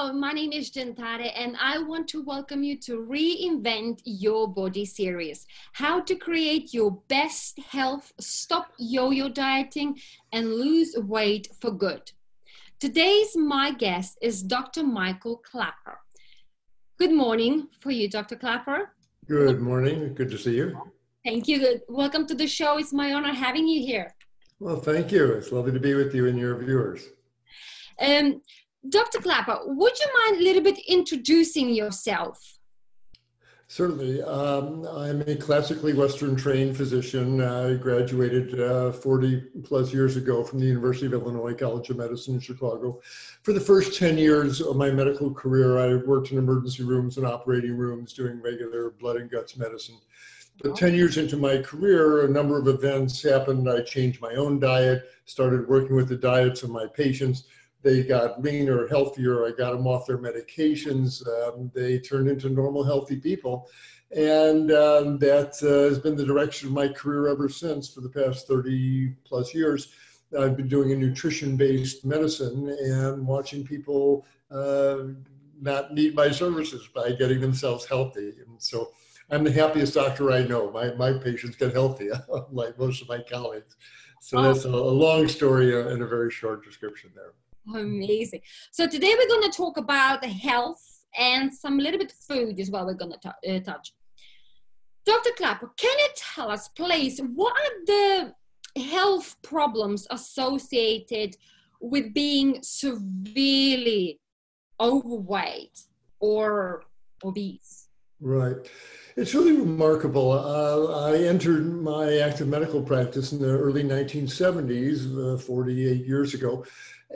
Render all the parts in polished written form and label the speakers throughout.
Speaker 1: Hello, my name is Gentare and I want to welcome you to Reinvent Your Body series. How to create your best health, stop yo-yo dieting and lose weight for good. Today's my guest is Dr. Michael Klapper. Good morning for you, Dr. Klapper.
Speaker 2: Good morning. Good to see you.
Speaker 1: Thank you. Welcome to the show. It's my honor having you here.
Speaker 2: Well, thank you. It's lovely to be with you and your viewers.
Speaker 1: Dr. Klapper, would you mind a little bit introducing yourself?
Speaker 2: Certainly. I'm a classically Western trained physician. I graduated 40 plus years ago from the University of Illinois College of Medicine in Chicago. For the first 10 years of my medical career, I worked in emergency rooms and operating rooms doing regular blood and guts medicine. But 10 years into my career, a number of events happened. I changed my own diet, started working with the diets of my patients. They got leaner, healthier. I got them off their medications. They turned into normal, healthy people. And that has been the direction of my career ever since for the past 30 plus years. I've been doing a nutrition-based medicine and watching people not need my services by getting themselves healthy. And so I'm the happiest doctor I know. My patients get healthy, like most of my colleagues. So that's a long story and a very short description there.
Speaker 1: Amazing. So today we're going to talk about health and some little bit food as well we're going to touch. Dr. Klapper, can you tell us, please, what are the health problems associated with being severely overweight or obese?
Speaker 2: Right. It's really remarkable. I entered my active medical practice in the early 1970s, 48 years ago.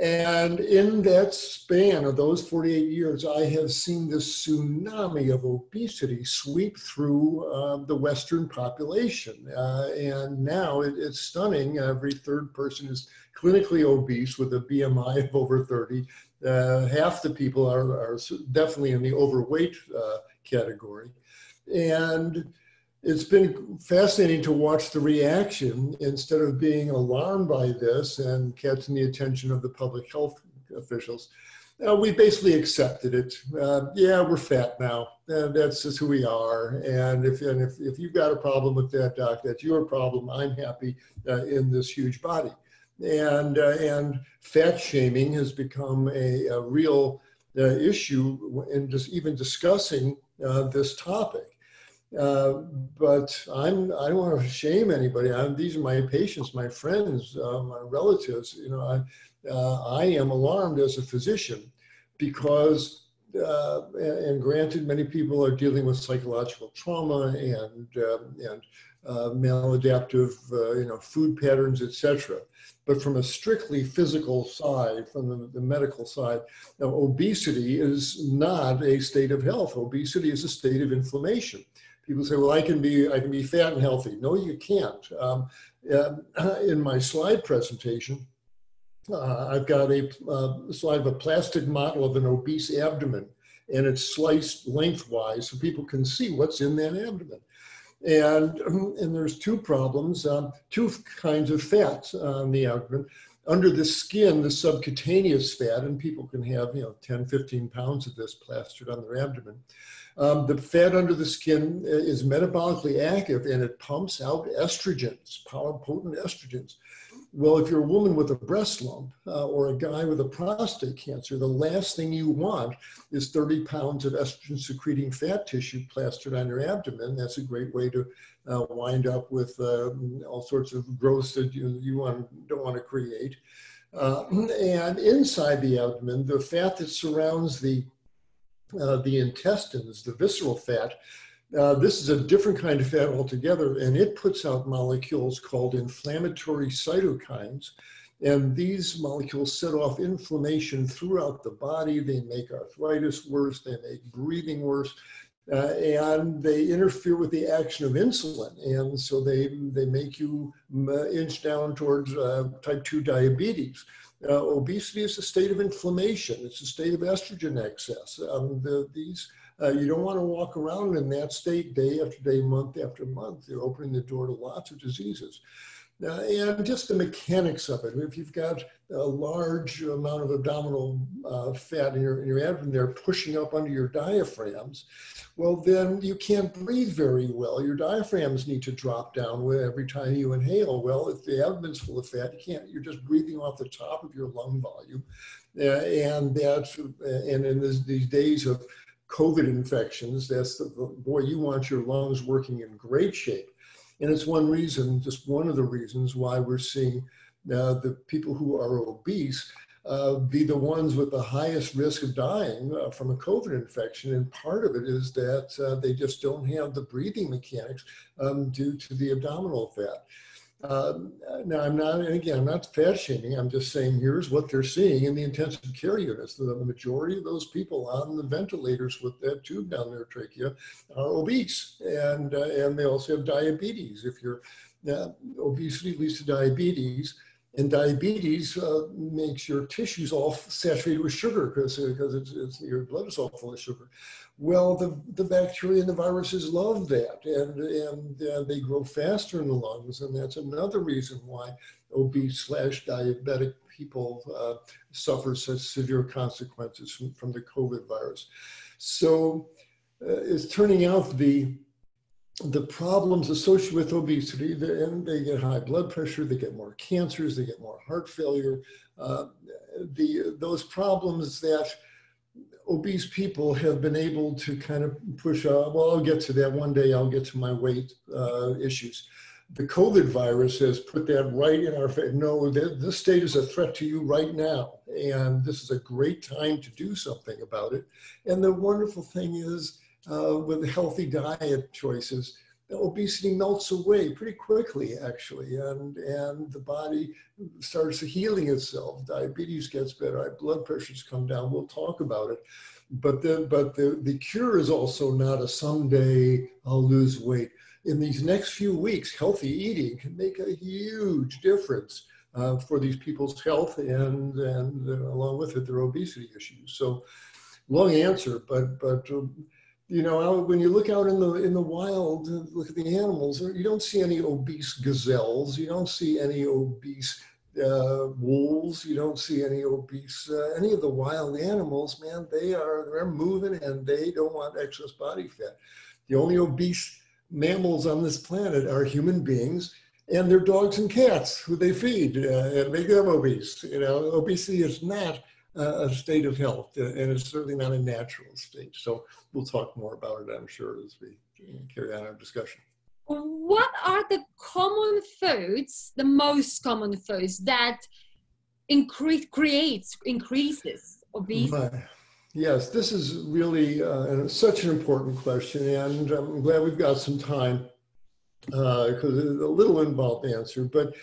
Speaker 2: And in that span of those 48 years, I have seen this tsunami of obesity sweep through the Western population. And now it's stunning. Every third person is clinically obese with a BMI of over 30. Half the people are definitely in the overweight category. And it's been fascinating to watch the reaction instead of being alarmed by this and catching the attention of the public health officials. We basically accepted it. Yeah, we're fat now. That's just who we are. And if you've got a problem with that, doc, that's your problem. I'm happy in this huge body. And fat shaming has become a real issue in just even discussing this topic. But I don't want to shame anybody. These are my patients, my friends, my relatives. You know, I am alarmed as a physician because, and granted, many people are dealing with psychological trauma and maladaptive, food patterns, etc. But from a strictly physical side, from the medical side, obesity is not a state of health. Obesity is a state of inflammation. People say, well, I can be fat and healthy. No, you can't. In my slide presentation, I've got a slide of a plastic model of an obese abdomen, and it's sliced lengthwise so people can see what's in that abdomen. And there's two problems, two kinds of fats on the abdomen. Under the skin, the subcutaneous fat, and people can have 10, 15 pounds of this plastered on their abdomen. The fat under the skin is metabolically active and it pumps out estrogens, potent estrogens. Well, if you're a woman with a breast lump or a guy with a prostate cancer, the last thing you want is 30 pounds of estrogen secreting fat tissue plastered on your abdomen. That's a great way to wind up with all sorts of growths that you don't want to create. And inside the abdomen, the fat that surrounds the intestines, the visceral fat, this is a different kind of fat altogether, and it puts out molecules called inflammatory cytokines. And these molecules set off inflammation throughout the body. They make arthritis worse, they make breathing worse, and they interfere with the action of insulin. And so they make you inch down towards type 2 diabetes. Obesity is a state of inflammation. It's a state of estrogen excess. You don't want to walk around in that state day after day, month after month. You're opening the door to lots of diseases. And just the mechanics of it. If you've got a large amount of abdominal fat in your abdomen there pushing up under your diaphragms, well, then you can't breathe very well. Your diaphragms need to drop down every time you inhale. Well, if the abdomen's full of fat, you're just breathing off the top of your lung volume. And in these days of COVID infections, boy, you want your lungs working in great shape. And it's one reason, just one of the reasons why we're seeing the people who are obese be the ones with the highest risk of dying from a COVID infection. And part of it is that they just don't have the breathing mechanics due to the abdominal fat. Now, I'm not fat shaming. I'm just saying here's what they're seeing in the intensive care units. The majority of those people on the ventilators with that tube down their trachea are obese, and they also have diabetes. If you're obesity leads to diabetes, and diabetes makes your tissues all saturated with sugar because your blood is all full of sugar. Well, the bacteria and the viruses love that, and they grow faster in the lungs, and that's another reason why obese/diabetic people suffer such severe consequences from the COVID virus. So it's turning out the problems associated with obesity, and they get high blood pressure, they get more cancers, they get more heart failure. Those problems that obese people have been able to kind of push off. Well, I'll get to that one day. I'll get to my weight issues. The COVID virus has put that right in our face. No, this state is a threat to you right now. And this is a great time to do something about it. And the wonderful thing is with healthy diet choices, obesity melts away pretty quickly, actually, and the body starts healing itself. Diabetes gets better, blood pressures come down. We'll talk about it, but the cure is also not a someday I'll lose weight. In these next few weeks, healthy eating can make a huge difference for these people's health and along with it their obesity issues. So, long answer, but. You know, when you look out in the wild, look at the animals, you don't see any obese gazelles, you don't see any obese wolves, you don't see any obese, any of the wild animals, man, they're moving and they don't want excess body fat. The only obese mammals on this planet are human beings and their dogs and cats who they feed and make them obese. You know, obesity is not a state of health, and it's certainly not a natural state. So we'll talk more about it, I'm sure, as we carry on our discussion.
Speaker 1: What are the common foods, the most common foods that increases obesity?
Speaker 2: Right. Yes, this is really such an important question, and I'm glad we've got some time because it's a little involved answer, but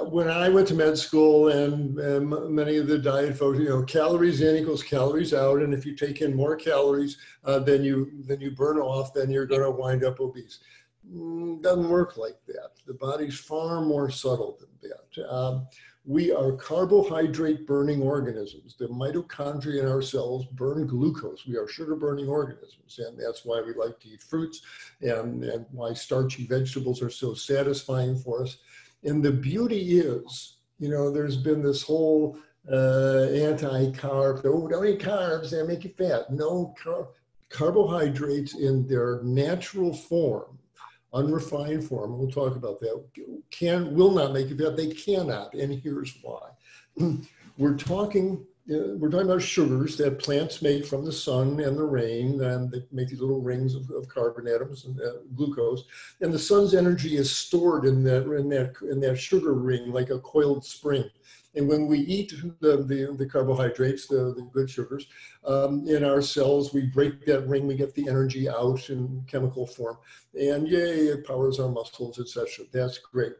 Speaker 2: when I went to med school and many of the diet folks, you know, calories in equals calories out. And if you take in more calories than you burn off, then you're going to wind up obese. Doesn't work like that. The body's far more subtle than that. We are carbohydrate burning organisms. The mitochondria in our cells burn glucose. We are sugar burning organisms. And that's why we like to eat fruits and why starchy vegetables are so satisfying for us. And the beauty is, you know, there's been this whole anti-carb, oh, don't eat carbs, they make you fat. No, carbohydrates in their natural form, unrefined form, we'll talk about that, will not make you fat. They cannot, and here's why. We're talking about sugars that plants make from the sun and the rain, and they make these little rings of carbon atoms and glucose. And the sun's energy is stored in that sugar ring like a coiled spring. And when we eat the carbohydrates, the good sugars, in our cells, we break that ring, we get the energy out in chemical form. And yay, it powers our muscles, etc. That's great.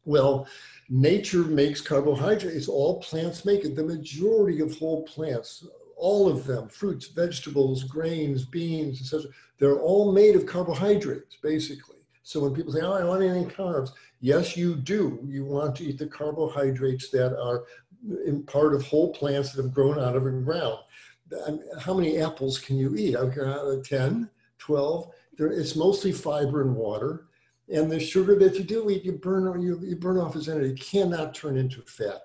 Speaker 2: Well, nature makes carbohydrates. All plants make it. The majority of whole plants, all of them, fruits, vegetables, grains, beans, etc., they're all made of carbohydrates, basically. So when people say, oh, I want to eat carbs, yes, you do. You want to eat the carbohydrates that are in part of whole plants that have grown out of the ground. How many apples can you eat? 10, 12. It's mostly fiber and water. And the sugar that you do eat, you burn off as energy. It cannot turn into fat.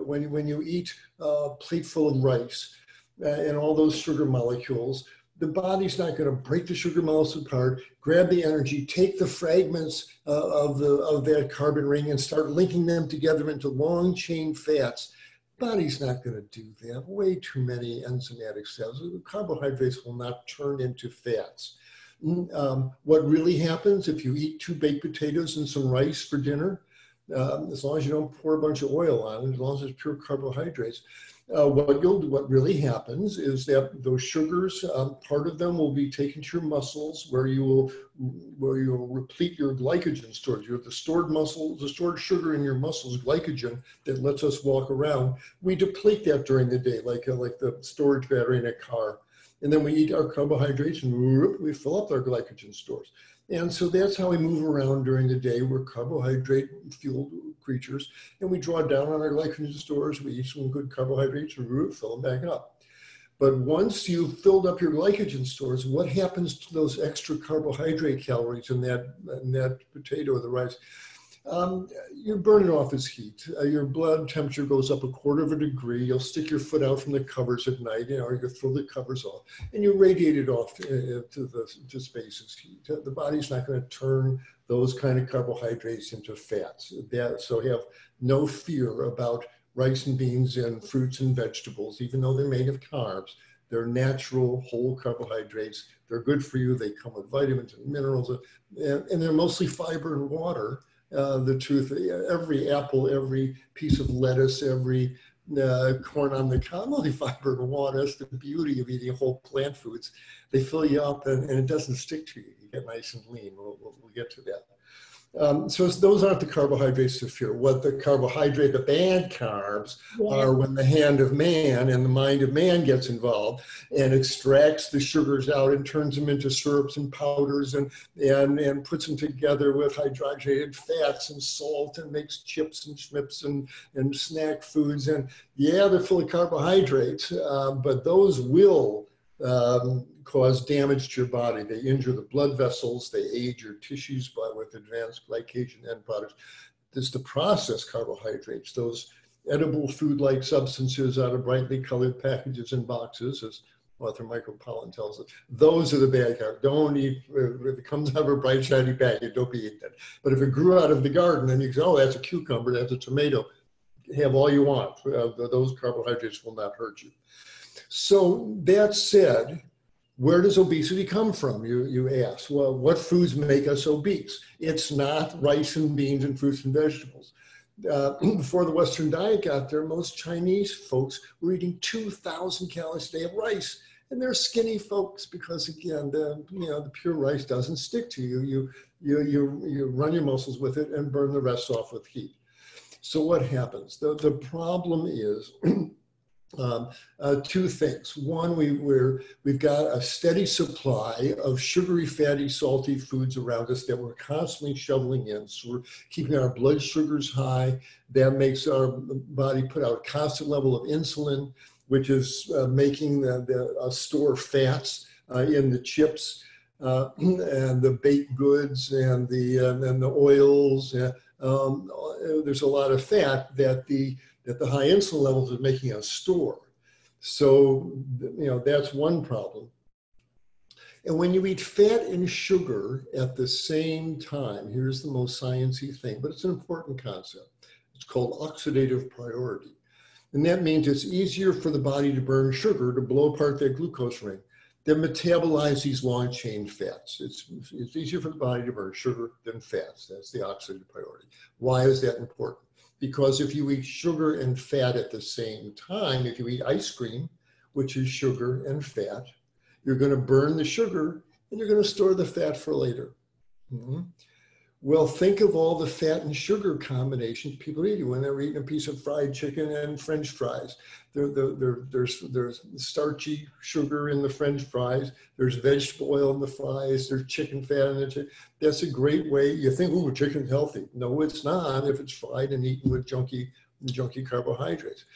Speaker 2: when you eat a plate full of rice and all those sugar molecules, the body's not going to break the sugar molecules apart, grab the energy, take the fragments of that carbon ring and start linking them together into long chain fats. Body's not going to do that. Way too many enzymatic cells. Carbohydrates will not turn into fats. What really happens if you eat 2 baked potatoes and some rice for dinner, as long as you don't pour a bunch of oil on it, as long as it's pure carbohydrates, what really happens is that those sugars, part of them will be taken to your muscles where you will replete your glycogen stores. You have the stored muscle, the stored sugar in your muscles, glycogen that lets us walk around. We deplete that during the day, like the storage battery in a car. And then we eat our carbohydrates and we fill up our glycogen stores. And so that's how we move around during the day. We're carbohydrate fueled creatures, and we draw down on our glycogen stores. We eat some good carbohydrates and fill them back up. But once you've filled up your glycogen stores, what happens to those extra carbohydrate calories in that potato or the rice? You're burning off as heat. Your blood temperature goes up 1/4 degree. You'll stick your foot out from the covers at night, or you throw the covers off, and you radiate it off to space as heat. The body's not going to turn those kind of carbohydrates into fats. So have no fear about rice and beans and fruits and vegetables, even though they're made of carbs. They're natural, whole carbohydrates. They're good for you. They come with vitamins and minerals, and they're mostly fiber and water. The truth, every apple, every piece of lettuce, every corn on the cob, only fiber and water. That's the beauty of eating whole plant foods. They fill you up and it doesn't stick to you. You get nice and lean. We'll get to that. So those aren't the carbohydrates to fear. What the bad carbs are when the hand of man and the mind of man gets involved and extracts the sugars out and turns them into syrups and powders and puts them together with hydrogenated fats and salt and makes chips and schmips and snack foods. And yeah, they're full of carbohydrates, but those will cause damage to your body. They injure the blood vessels, they age your tissues with advanced glycation end products. It's the processed carbohydrates, those edible food-like substances out of brightly colored packages and boxes, as author Michael Pollan tells us. Those are the bad carbs. Don't eat, if it comes out of a bright, shiny package, don't be eating it. But if it grew out of the garden and you say, oh, that's a cucumber, that's a tomato, have all you want. Those carbohydrates will not hurt you. So that said, where does obesity come from? You ask. Well, what foods make us obese? It's not rice and beans and fruits and vegetables. Before the Western diet got there, most Chinese folks were eating 2,000 calories a day of rice. And they're skinny folks because, again, the pure rice doesn't stick to you. You run your muscles with it and burn the rest off with heat. So what happens? The problem is two things. One, we've got a steady supply of sugary, fatty, salty foods around us that we're constantly shoveling in. So we're keeping our blood sugars high. That makes our body put out a constant level of insulin, which is making the store fats in the chips and the baked goods and the oils. There's a lot of fat that the high insulin levels are making us store. So, that's one problem. And when you eat fat and sugar at the same time, here's the most sciencey thing, but it's an important concept. It's called oxidative priority. And that means it's easier for the body to burn sugar, to blow apart that glucose ring, than metabolize these long chain fats. It's easier for the body to burn sugar than fats. That's the oxidative priority. Why is that important? Because if you eat sugar and fat at the same time, if you eat ice cream, which is sugar and fat, you're going to burn the sugar and you're going to store the fat for later. Mm-hmm. Well, think of all the fat and sugar combinations people eat when they're eating a piece of fried chicken and French fries. There's starchy sugar in the French fries. There's vegetable oil in the fries. There's chicken fat in the chicken. That's a great way. You think, oh, chicken's healthy. No, it's not if it's fried and eaten with junky carbohydrates.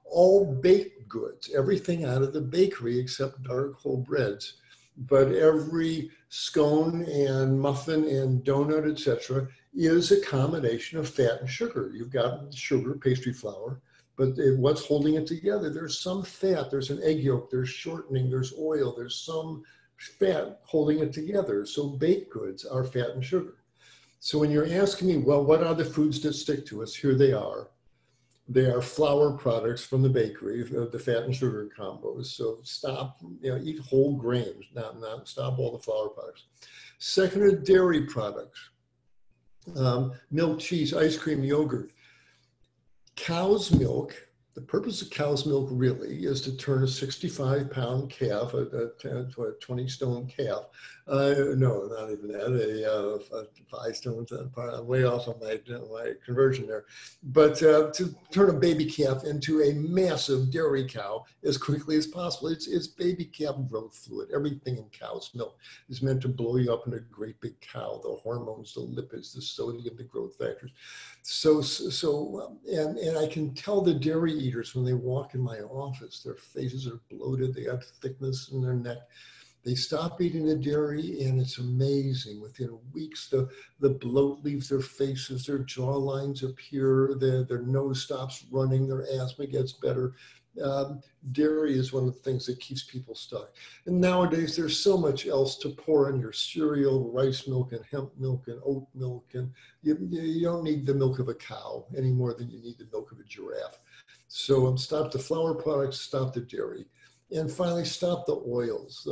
Speaker 2: All baked goods, everything out of the bakery except dark whole breads, but every scone and muffin and donut, etc., is a combination of fat and sugar. You've got sugar, pastry flour, but what's holding it together? There's some fat, there's an egg yolk, there's shortening, there's oil, there's some fat holding it together. So baked goods are fat and sugar. So when you're asking me, well, what are the foods that stick to us? Here they are. They are flour products from the bakery, the fat and sugar combos. So stop, eat whole grains, not stop all the flour products. Second are dairy products, milk, cheese, ice cream, yogurt. Cow's milk, the purpose of cow's milk really is to turn a 65-pound calf, a 20-stone calf. No, not even that, a 5 stones. I'm way off on my conversion there. But to turn a baby calf into a massive dairy cow as quickly as possible. It's baby calf growth fluid. Everything in cow's milk is meant to blow you up in a great big cow. The hormones, the lipids, the sodium, the growth factors. And I can tell the dairy eaters when they walk in my office, their faces are bloated, they have thickness in their neck. They stop eating the dairy and it's amazing. Within weeks, the bloat leaves their faces, their jaw lines appear, their nose stops running, their asthma gets better. Dairy is one of the things that keeps people stuck. And nowadays, there's so much else to pour in your cereal, rice milk and hemp milk and oat milk. And you don't need the milk of a cow any more than you need the milk of a giraffe. So stop the flour products, stop the dairy. And finally, stop the oils.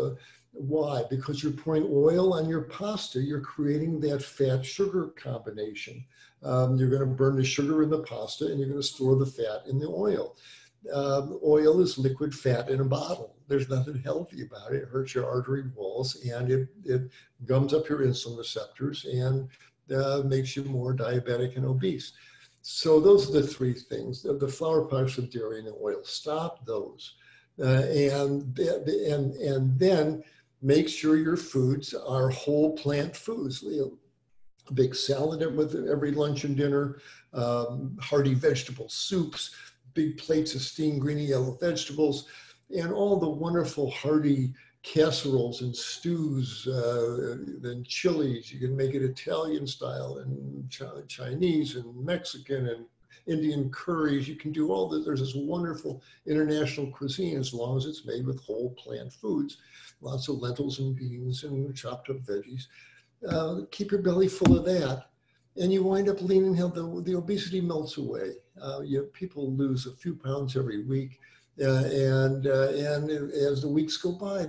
Speaker 2: Why? Because you're pouring oil on your pasta. You're creating that fat-sugar combination. You're going to burn the sugar in the pasta and you're going to store the fat in the oil. Oil is liquid fat in a bottle. There's nothing healthy about it. It hurts your artery walls and it gums up your insulin receptors and makes you more diabetic and obese. So those are the 3 things, the flour products of dairy and the oil. Stop those. And then make sure your foods are whole plant foods. A big salad with every lunch and dinner, hearty vegetable soups, big plates of steamed green and yellow vegetables, and all the wonderful hearty casseroles and stews and chilies. You can make it Italian style and Chinese and Mexican and Indian curries. You can do all that. There's this wonderful international cuisine as long as it's made with whole plant foods. Lots of lentils and beans and chopped up veggies. Keep your belly full of that. And you wind up lean and healthy. The obesity melts away. People lose a few pounds every week. And as the weeks go by,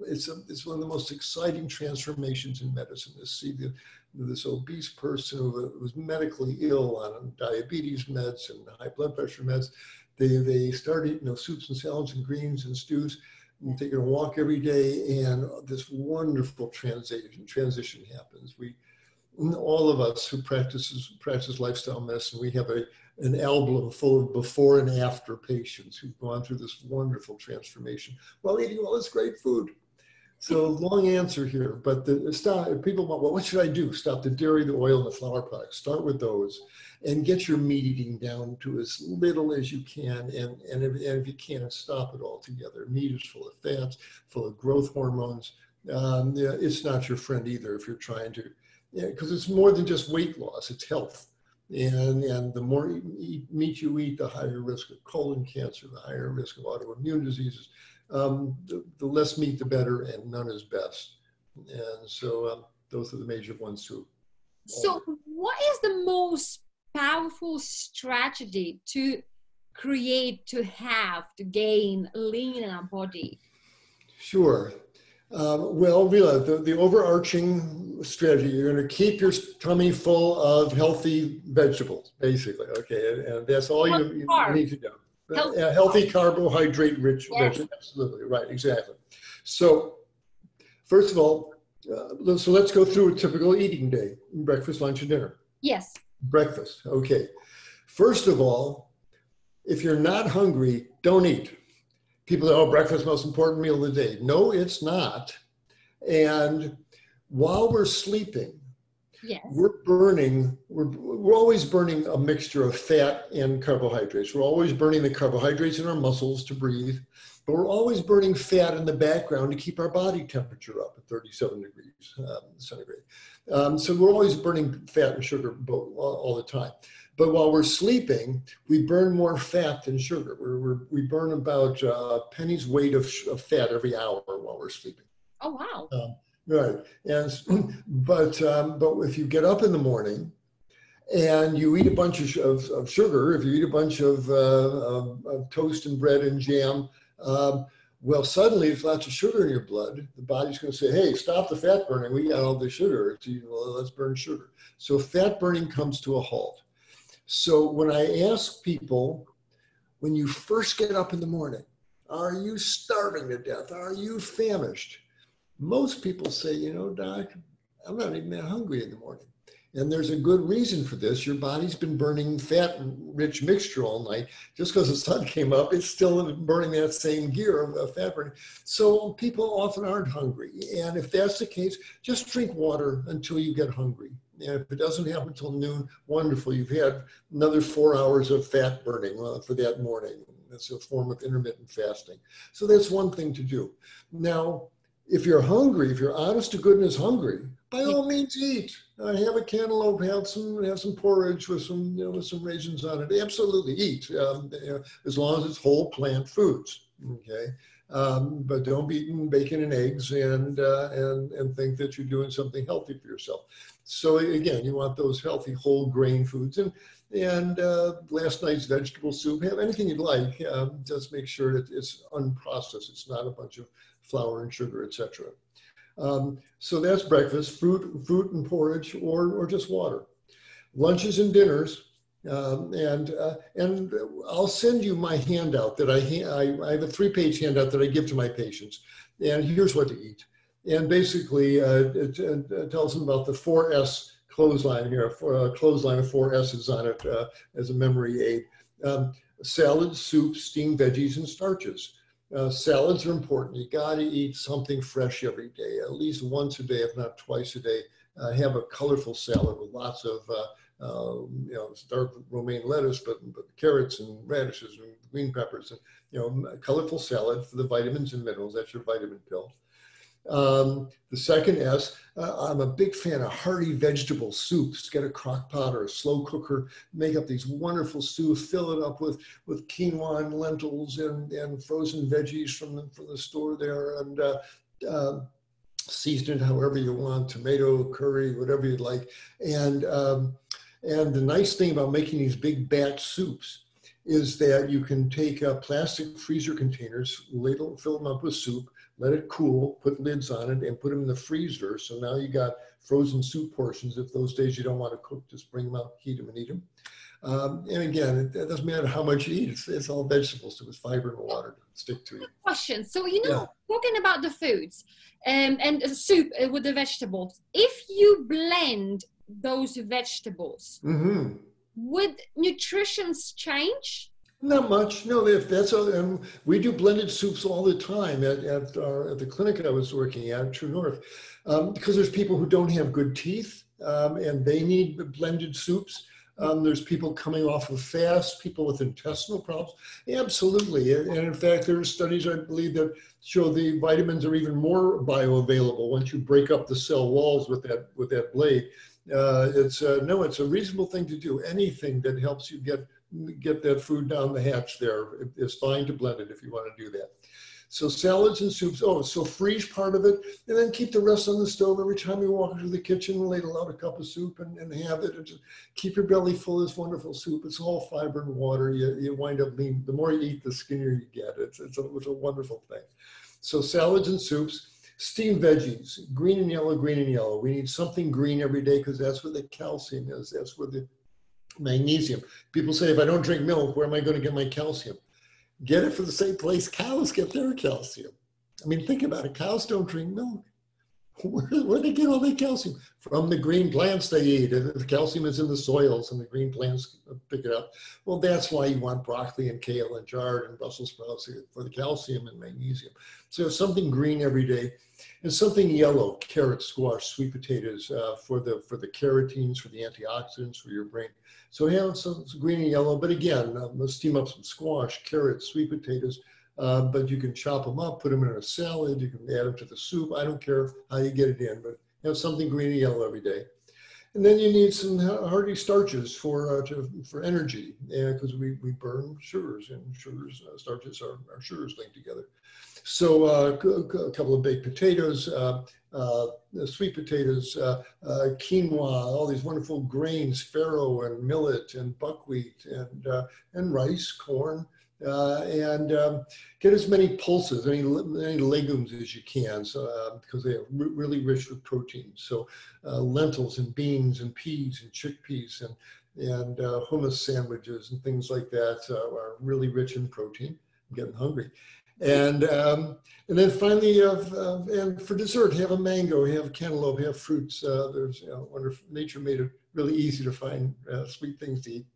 Speaker 2: it's one of the most exciting transformations in medicine to see this obese person who was medically ill on diabetes meds and high blood pressure meds. They start eating soups and salads and greens and stews, and taking a walk every day, and this wonderful transition happens. All of us who practice lifestyle medicine, we have an album full of before and after patients who've gone through this wonderful transformation while eating all this great food. So long answer here, but people want, well, what should I do? Stop the dairy, the oil, and the flour products. Start with those and get your meat eating down to as little as you can. And if you can't, stop it altogether. Meat is full of fats, full of growth hormones. It's not your friend either if you're trying to, because it's more than just weight loss, it's health. And the more meat you eat, the higher risk of colon cancer, the higher risk of autoimmune diseases. The less meat, the better, and none is best. And so those are the major ones too.
Speaker 1: So what is the most powerful strategy to gain lean in our body?
Speaker 2: Sure. Well, the overarching strategy, you're going to keep your tummy full of healthy vegetables, basically. Okay. And that's all you need to do. Healthy carbohydrate rich vegetables. Absolutely. Right. Exactly. So first of all, let's go through a typical eating day: breakfast, lunch, and dinner.
Speaker 1: Yes.
Speaker 2: Breakfast. Okay. First of all, if you're not hungry, don't eat. People say, oh, breakfast is the most important meal of the day. No, it's not. And while we're sleeping,
Speaker 1: yes,
Speaker 2: we're always burning a mixture of fat and carbohydrates. We're always burning the carbohydrates in our muscles to breathe, but we're always burning fat in the background to keep our body temperature up at 37 degrees centigrade. So we're always burning fat and sugar all the time. But while we're sleeping, we burn more fat than sugar. We burn about a penny's weight of fat every hour while we're sleeping.
Speaker 1: Oh, wow.
Speaker 2: Right. And but if you get up in the morning and you eat a bunch of sugar, if you eat a bunch of toast and bread and jam, well, suddenly there's lots of sugar in your blood. The body's going to say, hey, stop the fat burning. We got all the sugar. Well, let's burn sugar. So fat burning comes to a halt. So when I ask people, when you first get up in the morning, are you starving to death? Are you famished? Most people say, you know, Doc, I'm not even that hungry in the morning. And there's a good reason for this. Your body's been burning fat-rich mixture all night. Just because the sun came up, it's still burning that same gear of fat burning. So people often aren't hungry. And if that's the case, just drink water until you get hungry. And if it doesn't happen until noon, wonderful. You've had another 4 hours of fat burning for that morning. That's a form of intermittent fasting. So that's one thing to do. Now, if you're hungry, if you're honest to goodness hungry, by all means eat. Have a cantaloupe, have some porridge with some raisins on it. Absolutely eat, as long as it's whole plant foods. Okay, but don't be eating bacon and eggs and think that you're doing something healthy for yourself. So again, you want those healthy whole grain foods and last night's vegetable soup. Have anything you'd like. Just make sure that it's unprocessed. It's not a bunch of flour and sugar, etc. So that's breakfast, fruit and porridge, or just water. Lunches and dinners, and I'll send you my handout that I have a 3-page handout that I give to my patients, and here's what to eat. And basically, it tells them about the 4S clothesline here, a clothesline of 4 S's on it as a memory aid. Salads, soups, steamed veggies, and starches. Salads are important. You got to eat something fresh every day, at least once a day, if not twice a day. Have a colorful salad with lots of dark romaine lettuce, but carrots and radishes and green peppers, and a colorful salad for the vitamins and minerals. That's your vitamin pill. The second S, I'm a big fan of hearty vegetable soups. Get a crock pot or a slow cooker, make up these wonderful stews, fill it up with quinoa and lentils and frozen veggies from the store there, and season it however you want, tomato, curry, whatever you'd like. And the nice thing about making these big batch soups is that you can take plastic freezer containers, fill them up with soup, let it cool, put lids on it, and put them in the freezer. So now you got frozen soup portions. If those days you don't want to cook, just bring them out, heat them, and eat them. And again, it doesn't matter how much you eat. It's all vegetables, so it's fiber and water to stick to you.
Speaker 1: Question. So, talking about the foods and the soup with the vegetables, if you blend those vegetables, would nutritions change?
Speaker 2: Not much. No, if that's all, we do blended soups all the time at the clinic I was working at, True North, because there's people who don't have good teeth and they need blended soups. There's people coming off of fast, people with intestinal problems. Absolutely. And in fact, there are studies, I believe, that show the vitamins are even more bioavailable once you break up the cell walls with that blade. It's a reasonable thing to do. Anything that helps you get that food down the hatch there is fine to blend it if you want to do that. So salads and soups, so freeze part of it, and then keep the rest on the stove. Every time you walk into the kitchen, ladle out a cup of soup and have it, and just keep your belly full of this wonderful soup. It's all fiber and water. You wind up lean. The more you eat, the skinnier you get. It's a wonderful thing. So salads and soups. Steamed veggies, green and yellow, green and yellow. We need something green every day because that's where the calcium is. That's where the magnesium. People say, if I don't drink milk, where am I going to get my calcium? Get it from the same place cows get their calcium. I mean, think about it. Cows don't drink milk. Where do they get all their calcium? From the green plants they eat. And the calcium is in the soils and the green plants pick it up. Well, that's why you want broccoli and kale and chard and Brussels sprouts for the calcium and magnesium. So something green every day. And something yellow, carrots, squash, sweet potatoes for the carotenes, for the antioxidants, for your brain. So have some green and yellow, but again, let's steam up some squash, carrots, sweet potatoes, but you can chop them up, put them in a salad, you can add them to the soup. I don't care how you get it in, but have something green and yellow every day. And then you need some hearty starches for energy, because we burn sugars, and sugars, starches are sugars linked together. So a couple of baked potatoes, sweet potatoes, quinoa, all these wonderful grains, farro and millet and buckwheat and rice, corn, and get as many pulses, any legumes as you can, so because they are really rich with protein. So lentils and beans and peas and chickpeas and hummus sandwiches and things like that are really rich in protein. I'm getting hungry. And then finally, and for dessert, have a mango, have cantaloupe, have fruits. There's, wonderful, nature made it really easy to find sweet things to eat.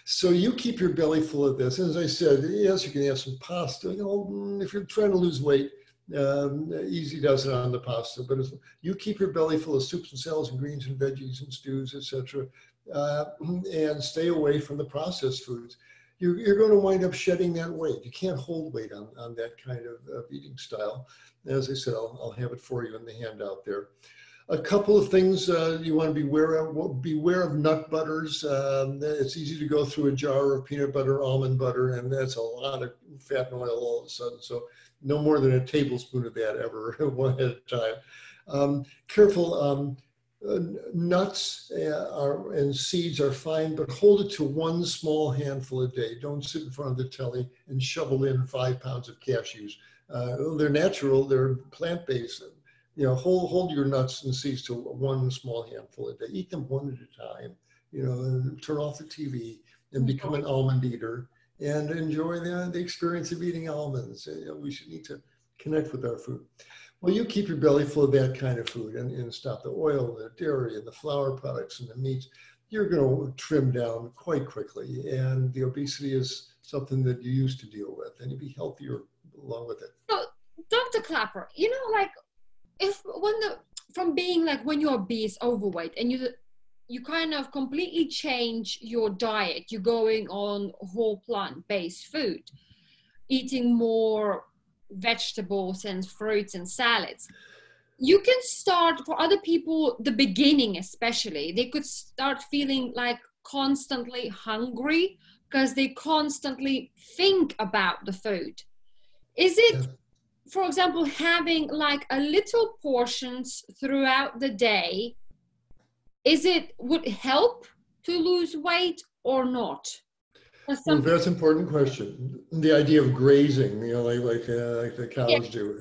Speaker 2: So you keep your belly full of this. And as I said, yes, you can have some pasta. If you're trying to lose weight, easy does it on the pasta. But you keep your belly full of soups and salads and greens and veggies and stews, etc., and stay away from the processed foods. You're going to wind up shedding that weight. You can't hold weight on that kind of eating style. As I said, I'll have it for you in the handout there. A couple of things you want to be aware of. Well, beware of nut butters. It's easy to go through a jar of peanut butter, almond butter, and that's a lot of fat and oil all of a sudden. So no more than a tablespoon of that ever, one at a time. Careful. Nuts and seeds are fine, but hold it to one small handful a day. Don't sit in front of the telly and shovel in 5 pounds of cashews. They're natural, they're plant-based. Hold your nuts and seeds to one small handful a day. Eat them one at a time. And turn off the TV and become an almond eater and enjoy the experience of eating almonds. We should need to connect with our food. Well, you keep your belly full of that kind of food and stop the oil, the dairy, and the flour products and the meats. You're going to trim down quite quickly. And the obesity is something that you used to deal with, and you'll be healthier along with it.
Speaker 1: So, Dr. Klapper, from being like when you're obese, overweight, and you kind of completely change your diet, you're going on whole plant-based food, eating more vegetables and fruits and salads. You can start, for other people, the beginning especially, they could start feeling like constantly hungry because they constantly think about the food. Is it, for example, having like a little portions throughout the day, would help to lose weight or not?
Speaker 2: Well, that's an important question. The idea of grazing, like the cows do.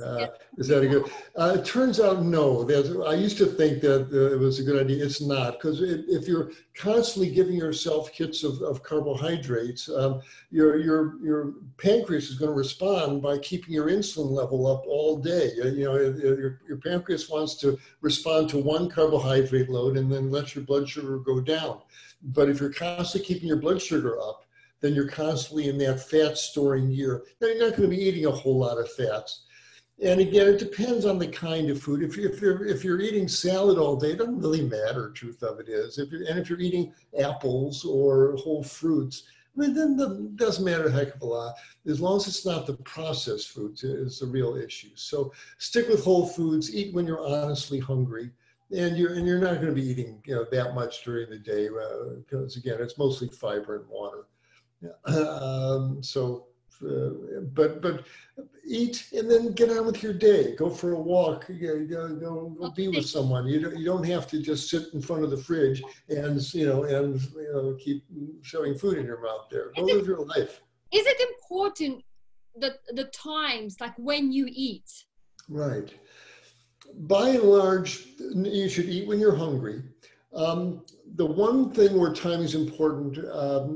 Speaker 2: Is that a good? It turns out no. I used to think that it was a good idea. It's not, because if you're constantly giving yourself hits of carbohydrates, your pancreas is going to respond by keeping your insulin level up all day. Your pancreas wants to respond to one carbohydrate load and then let your blood sugar go down. But if you're constantly keeping your blood sugar up, then you're constantly in that fat storing year. Now, you're not going to be eating a whole lot of fats. And again, it depends on the kind of food. If you're eating salad all day, it doesn't really matter, truth of it is. If you're eating apples or whole fruits, then it doesn't matter a heck of a lot. As long as it's not the processed foods is the real issue. So stick with whole foods, eat when you're honestly hungry. And you're not going to be eating that much during the day, because again, it's mostly fiber and water. But eat and then get on with your day. Go for a walk. Go be with someone. You don't have to just sit in front of the fridge and keep shoving food in your mouth there. Go live your life.
Speaker 1: Is it important the times, like when you eat?
Speaker 2: Right. By and large, you should eat when you're hungry. The one thing where time is important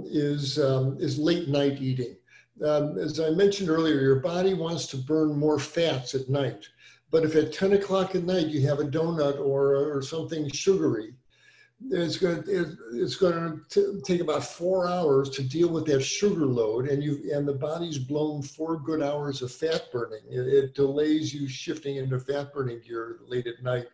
Speaker 2: is late night eating. As I mentioned earlier, your body wants to burn more fats at night. But if at 10 o'clock at night you have a donut or something sugary, it's going to take about 4 hours to deal with that sugar load, and the body's blown 4 good hours of fat burning. It delays you shifting into fat burning gear late at night.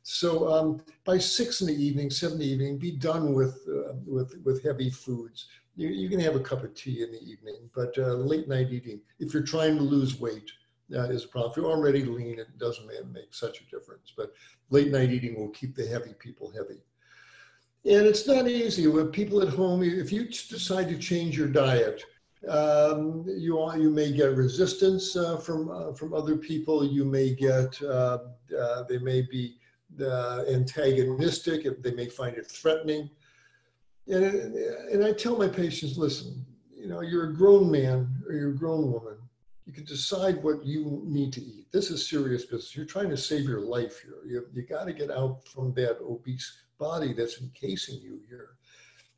Speaker 2: So by 6 in the evening, 7 in the evening, be done with heavy foods. You can have a cup of tea in the evening, but late night eating, if you're trying to lose weight, is a problem. If you're already lean, it doesn't make such a difference. But late night eating will keep the heavy people heavy. And it's not easy with people at home. If you decide to change your diet, you may get resistance from other people. You may get they may be antagonistic. They may find it threatening. And I tell my patients, listen, you're a grown man or you're a grown woman. You can decide what you need to eat. This is serious business. You're trying to save your life here. You got to get out from that obese body that's encasing you here.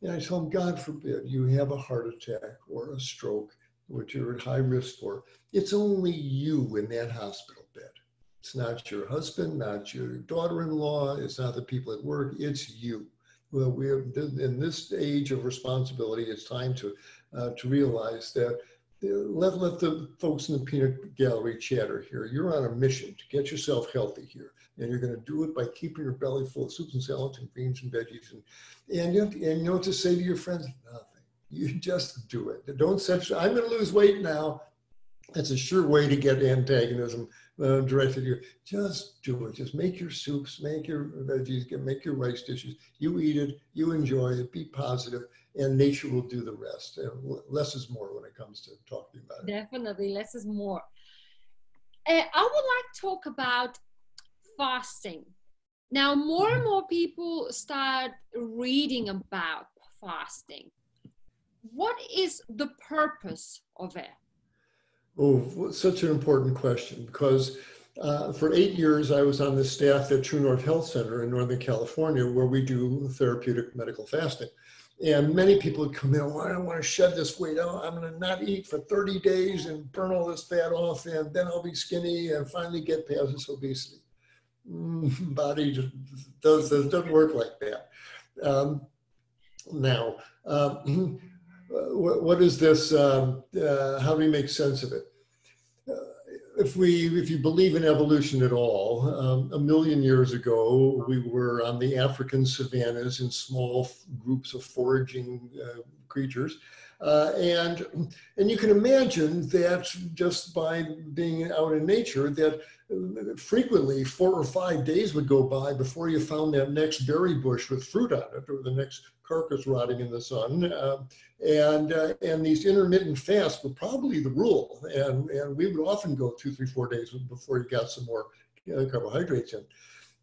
Speaker 2: And I tell them, God forbid you have a heart attack or a stroke, which you're at high risk for. It's only you in that hospital bed. It's not your husband, not your daughter-in-law. It's not the people at work. It's you. Well, we have, in this age of responsibility, it's time to realize that let the folks in the peanut gallery chatter here. You're on a mission to get yourself healthy here. And you're going to do it by keeping your belly full of soups and salads and greens and veggies. And you know what to say to your friends? Nothing. You just do it. Don't say, I'm going to lose weight now. That's a sure way to get antagonism directed at you. Just do it. Just make your soups, make your veggies, make your rice dishes. You eat it, you enjoy it, be positive, and nature will do the rest. Less is more when it comes to talking about it.
Speaker 1: Definitely, less is more. I would like to talk about fasting. Now, more and more people start reading about fasting. What is the purpose of it?
Speaker 2: Oh, such an important question, because for 8 years, I was on the staff at True North Health Center in Northern California, where we do therapeutic medical fasting. And many people would come in, well, I want to shed this weight out. I'm going to not eat for 30 days and burn all this fat off, and then I'll be skinny and finally get past this obesity. Body just doesn't work like that. Now, what is this? How do we make sense of it? If you believe in evolution at all, 1 million years ago, we were on the African savannas in small groups of foraging creatures. And you can imagine that just by being out in nature, that frequently 4 or 5 days would go by before you found that next berry bush with fruit on it, or the next carcass rotting in the sun. And these intermittent fasts were probably the rule. And we would often go 2, 3, 4 days before you got some more carbohydrates in.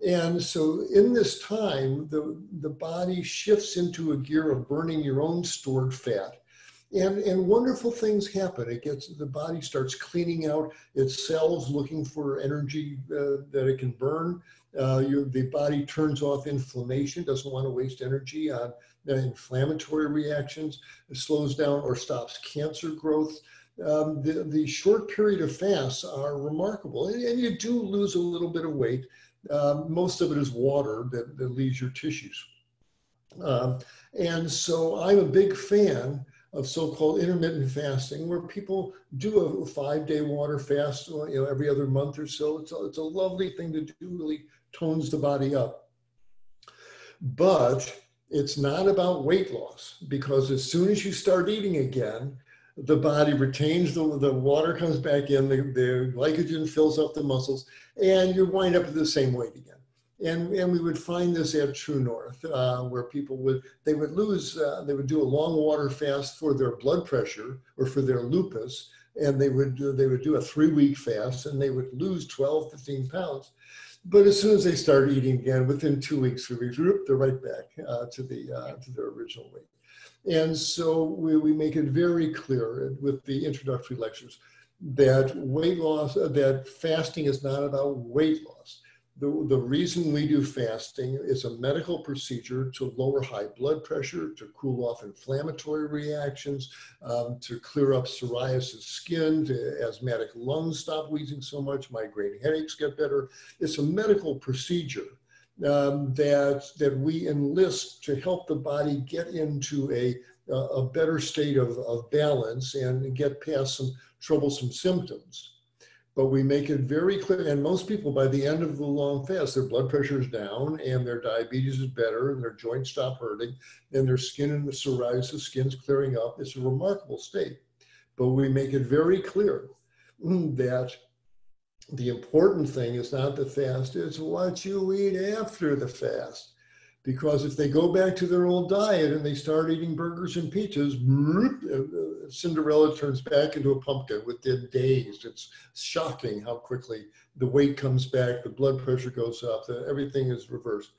Speaker 2: And so in this time, the body shifts into a gear of burning your own stored fat. And wonderful things happen. The body starts cleaning out its cells, looking for energy that it can burn. The body turns off inflammation, doesn't want to waste energy on inflammatory reactions. It slows down or stops cancer growth. The short period of fasts are remarkable. And you do lose a little bit of weight. Most of it is water that leaves your tissues. And so I'm a big fan of so-called intermittent fasting, where people do a 5-day water fast, every other month or so. It's a lovely thing to do, really tones the body up. But it's not about weight loss, because as soon as you start eating again, the body retains the water comes back in, the glycogen fills up the muscles, and you wind up at the same weight again. And we would find this at True North, where people would do a long water fast for their blood pressure or for their lupus, and they would do a 3-week fast, and they would lose 12, 15 pounds. But as soon as they start eating again, within 2 weeks, 3 weeks, they're right back to their original weight. And so we make it very clear with the introductory lectures that that fasting is not about weight loss. The reason we do fasting is a medical procedure to lower high blood pressure, to cool off inflammatory reactions, to clear up psoriasis skin, to asthmatic lungs stop wheezing so much, migraine headaches get better. It's a medical procedure that we enlist to help the body get into a better state of balance and get past some troublesome symptoms. But we make it very clear, and most people by the end of the long fast, their blood pressure is down and their diabetes is better and their joints stop hurting and their skin and the psoriasis skin's clearing up. It's a remarkable state. But we make it very clear that the important thing is not the fast, it's what you eat after the fast. Because if they go back to their old diet and they start eating burgers and pizzas, Cinderella turns back into a pumpkin within days. It's shocking how quickly the weight comes back, the blood pressure goes up, everything is reversed.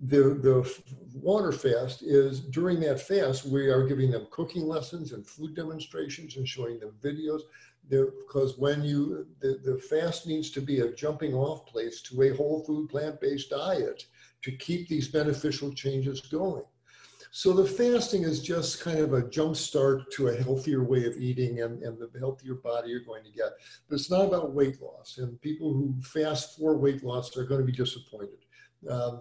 Speaker 2: The water fast is, during that fast, we are giving them cooking lessons and food demonstrations and showing them videos. Because when the fast needs to be a jumping off place to a whole food plant-based diet to keep these beneficial changes going. So the fasting is just kind of a jump start to a healthier way of eating and the healthier body you're going to get. But it's not about weight loss, and people who fast for weight loss are going to be disappointed.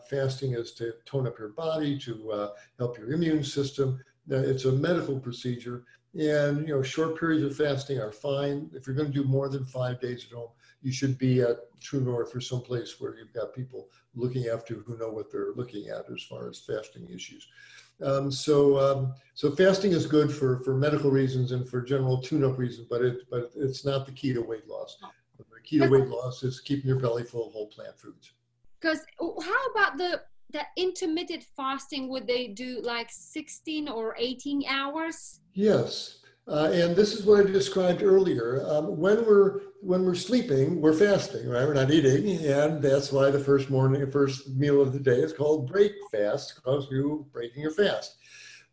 Speaker 2: Fasting is to tone up your body, to help your immune system. It's a medical procedure, and short periods of fasting are fine. If you're going to do more than 5 days at home, you should be at True North or someplace where you've got people looking after who know what they're looking at as far as fasting issues. So fasting is good for medical reasons and for general tune-up reasons, but it's not the key to weight loss. The key to weight loss is keeping your belly full of whole plant foods.
Speaker 1: Because how about the intermittent fasting? Would they do like 16 or 18 hours?
Speaker 2: Yes. And this is what I described earlier. When we're sleeping, we're fasting, right? We're not eating, and that's why the first meal of the day is called break fast, because you're breaking your fast.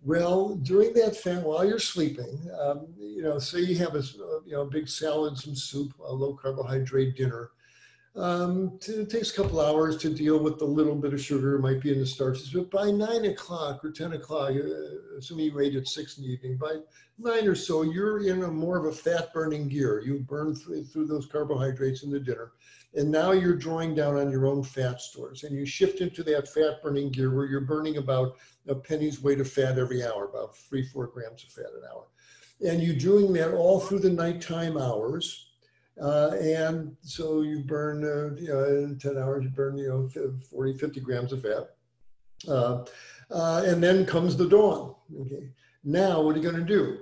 Speaker 2: Well, during that fast, while you're sleeping, say you have a big salad, some soup, a low carbohydrate dinner. It takes a couple hours to deal with the little bit of sugar might be in the starches, but by 9 o'clock or 10 o'clock, assuming you ate at 6 in the evening, by 9 or so, you're in more of a fat burning gear. You burn through those carbohydrates in the dinner, and now you're drawing down on your own fat stores, and you shift into that fat burning gear where you're burning about a penny's weight of fat every hour, about 3-4 grams of fat an hour. And you're doing that all through the nighttime hours. And so you burn, in 10 hours, you burn, 40, 50 grams of fat. And then comes the dawn. Okay. Now, what are you going to do?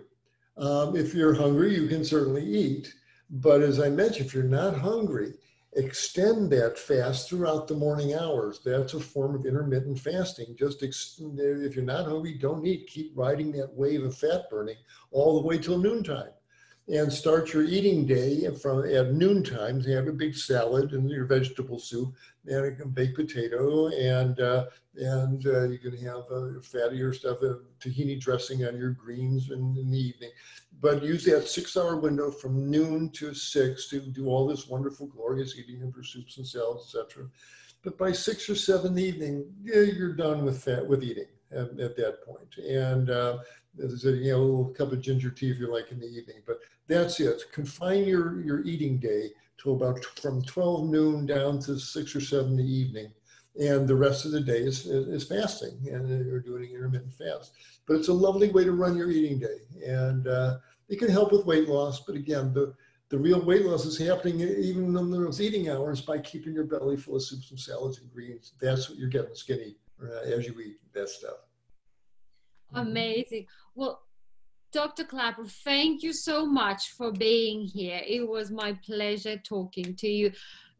Speaker 2: If you're hungry, you can certainly eat. But as I mentioned, if you're not hungry, extend that fast throughout the morning hours. That's a form of intermittent fasting. Just if you're not hungry, don't eat. Keep riding that wave of fat burning all the way till noontime. And start your eating day at noontime. You have a big salad and your vegetable soup and a baked potato, and you can have fattier stuff, tahini dressing on your greens in the evening. But use that 6-hour window from noon to 6 to do all this wonderful, glorious eating of your soups and salads, etc. But by 6 or 7 in the evening, you're done with eating at that point. And as I said, a little cup of ginger tea if you like in the evening, but that's it. Confine your eating day to about from 12 noon down to 6 or 7 in the evening, and the rest of the day is fasting, and you're doing an intermittent fast. But it's a lovely way to run your eating day, and it can help with weight loss. But again, the real weight loss is happening even in those eating hours by keeping your belly full of soups and salads and greens. That's what you're getting skinny as you eat that stuff.
Speaker 1: Amazing. Well, Dr. Klapper, thank you so much for being here. It was my pleasure talking to you.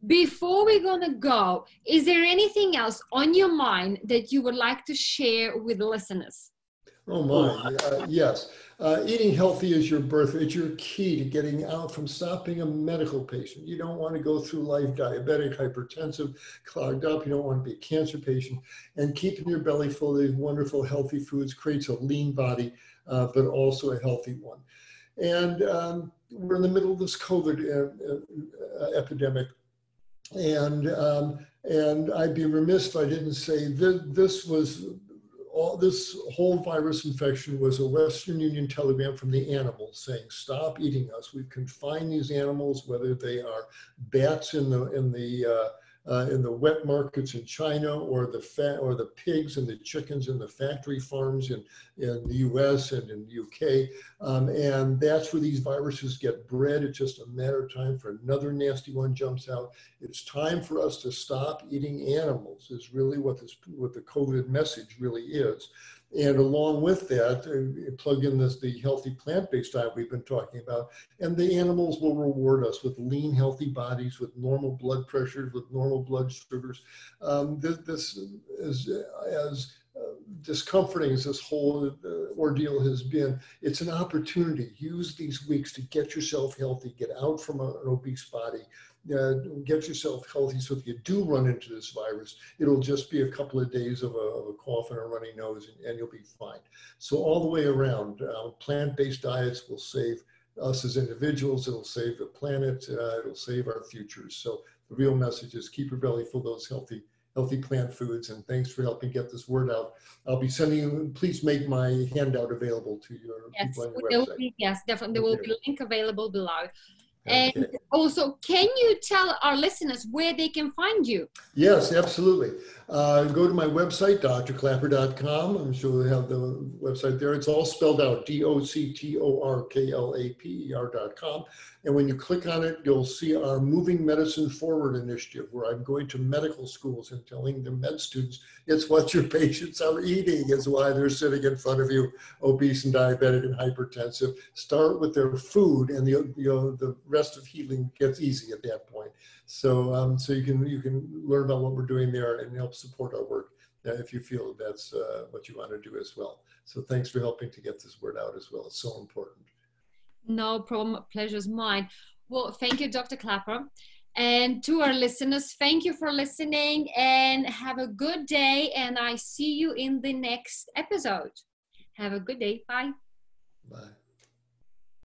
Speaker 1: Before we're going to go, is there anything else on your mind that you would like to share with listeners?
Speaker 2: Oh my, yes. Eating healthy is your birth. It's your key to getting out from stopping a medical patient. You don't want to go through life diabetic, hypertensive, clogged up. You don't want to be a cancer patient. And keeping your belly full of these wonderful, healthy foods creates a lean body, but also a healthy one. And we're in the middle of this COVID epidemic. And I'd be remiss if I didn't say this whole virus infection was a Western Union telegram from the animals saying, stop eating us. We've confined these animals, whether they are bats in the wet markets in China, or the pigs and the chickens in the factory farms in the US and in the UK. And that's where these viruses get bred. It's just a matter of time for another nasty one jumps out. It's time for us to stop eating animals, is really what the COVID message really is. And along with that, plug in the healthy plant-based diet we've been talking about, and the animals will reward us with lean, healthy bodies, with normal blood pressures, with normal blood sugars. This is as discomforting as this whole ordeal has been. It's an opportunity. Use these weeks to get yourself healthy, get out from an obese body, get yourself healthy, so if you do run into this virus, it'll just be a couple of days of a cough and a runny nose, and you'll be fine. So all the way around, plant-based diets will save us as individuals. It'll save the planet. It'll save our futures. So the real message is keep your belly full of those healthy plant foods, and thanks for helping get this word out. I'll be sending you, please make my handout available to your people on your website.
Speaker 1: Yes, definitely. There will be a link available below.
Speaker 2: Okay.
Speaker 1: And also, can you tell our listeners where they can find you?
Speaker 2: Yes, absolutely. Go to my website, drklapper.com. I'm sure we'll have the website there. It's all spelled out, DOCTORKLAPER.com. And when you click on it, you'll see our Moving Medicine Forward initiative, where I'm going to medical schools and telling the med students, it's what your patients are eating is why they're sitting in front of you, obese and diabetic and hypertensive. Start with their food, and the rest of healing gets easy at that point. So so you can learn about what we're doing there and help support our work if you feel that's what you want to do as well. So thanks for helping to get this word out as well. It's so important.
Speaker 1: No problem. Pleasure's mine. Well, thank you, Dr. Klapper. And to our listeners, thank you for listening and have a good day. And I see you in the next episode. Have a good day. Bye.
Speaker 2: Bye.